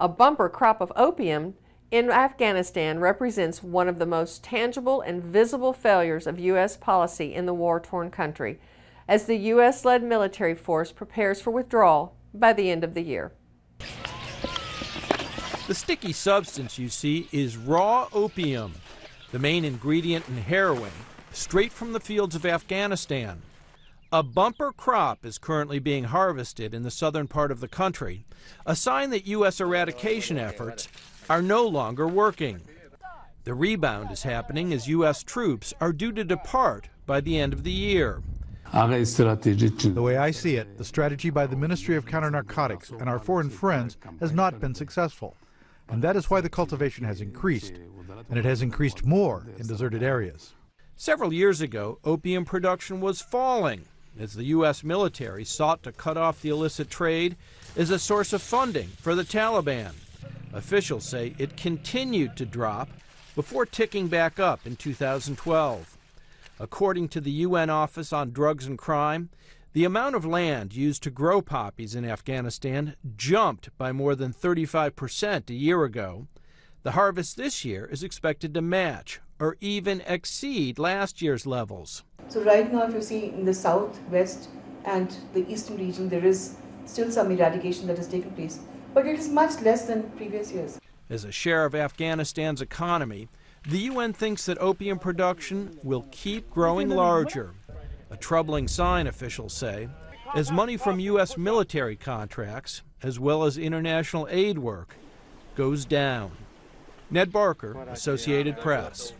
A bumper crop of opium in Afghanistan represents one of the most tangible and visible failures of U.S. policy in the war-torn country, as the U.S.-led military force prepares for withdrawal by the end of the year. The sticky substance you see is raw opium, the main ingredient in heroin, straight from the fields of Afghanistan. A bumper crop is currently being harvested in the southern part of the country, a sign that U.S. eradication efforts are no longer working. The rebound is happening as U.S. troops are due to depart by the end of the year. The way I see it, the strategy by the Ministry of Counter-Narcotics and our foreign friends has not been successful. And that is why the cultivation has increased, and it has increased more in deserted areas. Several years ago, opium production was falling as the U.S. military sought to cut off the illicit trade as a source of funding for the Taliban. Officials say it continued to drop before ticking back up in 2012. According to the UN Office on Drugs and Crime, the amount of land used to grow poppies in Afghanistan jumped by more than 35% a year ago. The harvest this year is expected to match or even exceed last year's levels. So right now, if you see in the south, west, and the eastern region, there is still some eradication that has taken place, but it is much less than previous years. As a share of Afghanistan's economy, the UN thinks that opium production will keep growing larger. A troubling sign, officials say, as money from U.S. military contracts, as well as international aid work, goes down. Ned Barker, Associated Press.